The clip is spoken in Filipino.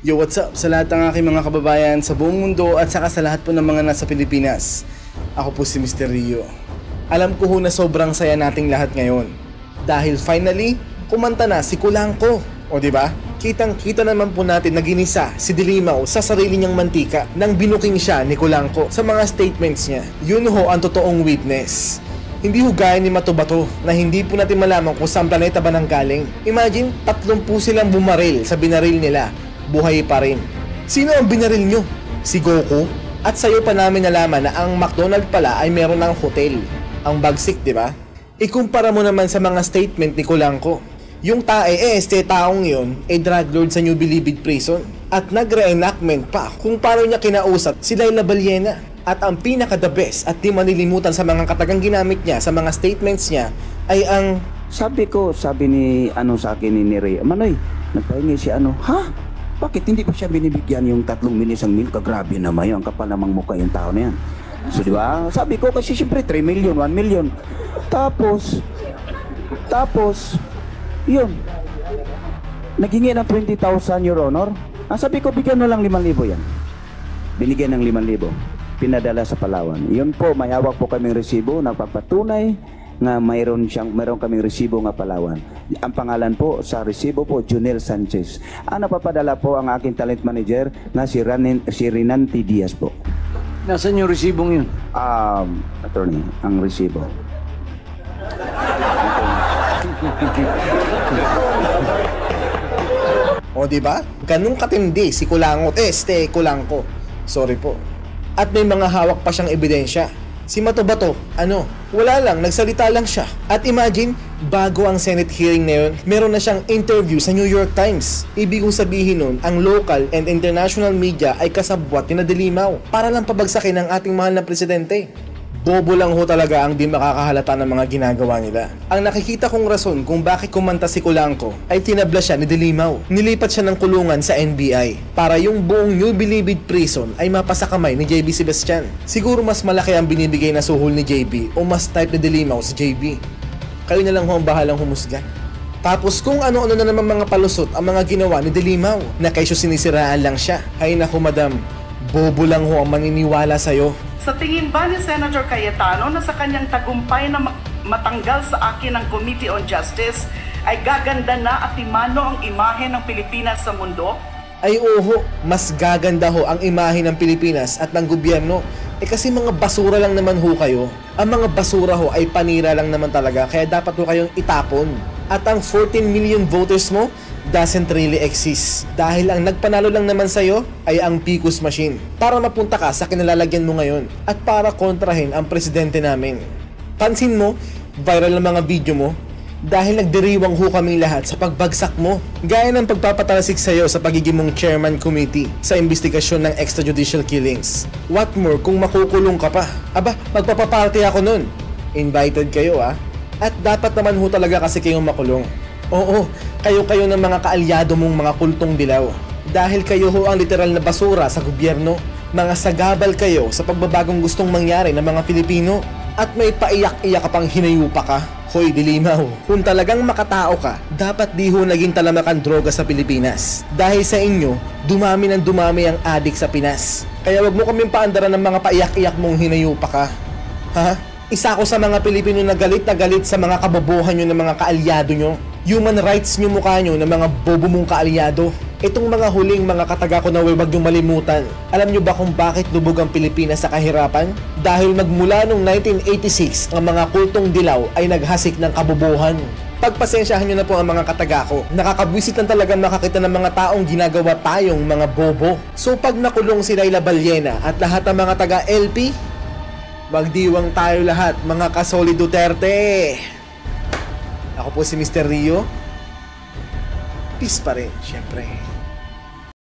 Yo, what's up sa lahat ng aking mga kababayan sa buong mundo at saka sa lahat po ng mga nasa Pilipinas. Ako po si Mr. Rio. Alam ko ho na sobrang saya nating lahat ngayon. Dahil finally, kumanta na si Kulangko. O diba? Kitang-kita naman po natin na ginisa si Dilimao sa sarili niyang mantika nang binuking siya ni Kulangko sa mga statements niya. Yun ho ang totoong witness. Hindi ho gaya ni Matubato na hindi po natin malaman kung saan planeta ba nanggaling. Imagine, 30 silang bumaril sa binaril nila. Buhay pa rin. Sino ang binaril nyo? Si Goku? At sayo pa namin nalaman na ang McDonald pala ay meron ng hotel. Ang bagsik, di ba? Ikumpara mo naman sa mga statement ni Kulangko. Yung taong yun ay drug lord sa New Bilibid Prison. At nag-reenactment pa kung paano niya kinausap si Laila Baliena. At ang pinaka-the best at di manilimutan sa mga katagang ginamit niya sa mga statements niya ay ang sabi ni sa akin ni Ray, Manoy, nagpahingi si ha? Bakit hindi pa siya binibigyan yung 3 million, 1 million? Kagrabe naman yun, ang kapal namang mukha yung tao na yan. So di ba? Sabi ko kasi siyempre 3 million, 1 million. Tapos, yun. Naghingi ng 20,000, Your Honor. Sabi ko, bigyan mo lang 5,000 yan. Binigyan ng 5,000. Pinadala sa Palawan. Yun po, may hawak po kaming resibo, nagpapatunay nga mayroon kaming resibo nga Palawan. Ang pangalan po sa resibo po, Junel Sanchez. Ang napapadala po ang aking talent manager na si Rinanti Diaz po. Nasaan yung resibong yun? Attorney, ang resibo. O diba? Ganun katindi si Kulangko. Sorry po. At may mga hawak pa siyang ebidensya. Si Matubato, wala lang, nagsalita lang siya. At imagine, bago ang Senate hearing na yun, meron na siyang interview sa New York Times. Ibig kong sabihin nun, ang local and international media ay kasabwat ni Dilimao para lang pabagsakin ang ating mahal na presidente. Bobo lang ho talaga ang di makakahalata ng mga ginagawa nila. Ang nakikita kong rason kung bakit kumanta si Kulangko ay tinabla siya ni Dilimao. Nilipat siya ng kulungan sa NBI para yung buong New Bilibid Prison ay mapasakamay ni JB Sebastian. Siguro mas malaki ang binibigay na suhol ni JB o mas type ni Dilimao si JB. Kayo na lang ho ang bahalang humusga. Tapos kung ano-ano na naman mga palusot ang mga ginawa ni Dilimao na kaysyo sinisiraan lang siya. Ay naku madam, bobo lang ho ang maniniwala sa'yo. Sa tingin ba ni Senator Cayetano na sa kanyang tagumpay na matanggal sa akin ng Committee on Justice ay gaganda na at imano ang imahe ng Pilipinas sa mundo? Ay oho, mas gaganda ho ang imahe ng Pilipinas at ng gobyerno. Kasi mga basura lang naman ho kayo. Ang mga basura ho ay panira lang naman talaga kaya dapat ho kayong itapon. At ang 14 million voters mo doesn't really exist. Dahil ang nagpanalo lang naman sa'yo ay ang PCOS machine. Para mapunta ka sa kinalalagyan mo ngayon at para kontrahin ang presidente namin. Pansin mo, viral ang mga video mo dahil nagdiriwang ho kaming lahat sa pagbagsak mo. Gaya ng pagpapatalasik sa'yo sa pagiging mong chairman committee sa investigasyon ng extrajudicial killings. What more kung makukulong ka pa? Aba, magpapaparty ako nun. Invited kayo At dapat naman ho talaga kasi kayong makulong. Oo, kayo ng mga kaalyado mong mga kultong dilaw. Dahil kayo ho ang literal na basura sa gobyerno. Mga sagabal kayo sa pagbabagong gustong mangyari ng mga Pilipino. At may paiyak-iyak ka pang hinayupa ka. Hoy Dilimao, kung talagang makatao ka, dapat di ho naging talamakan droga sa Pilipinas. Dahil sa inyo, dumami ang adik sa Pinas. Kaya wag mo kaming paandaran ng mga paiyak-iyak mong hinayupa ka. Ha? Isa ako sa mga Pilipino na galit sa mga kabobohan nyo ng mga kaalyado nyo. Human rights nyo mukha nyo ng mga bobo mong kaalyado. Itong mga huling mga kataga ko na wag nyo malimutan. Alam nyo ba kung bakit lubog ang Pilipinas sa kahirapan? Dahil magmula noong 1986, ang mga kultong dilaw ay naghasik ng kabobohan. Pagpasensyahan nyo na po ang mga kataga ko. Nakakabwisit lang talagang makakita ng mga taong ginagawa tayong mga bobo. So pag nakulong si Laila Baliena at lahat ng mga taga-LP, magdiwang tayo lahat, mga kasoli Duterte. Ako po si Mr. Rio. Peace pa rin, syempre.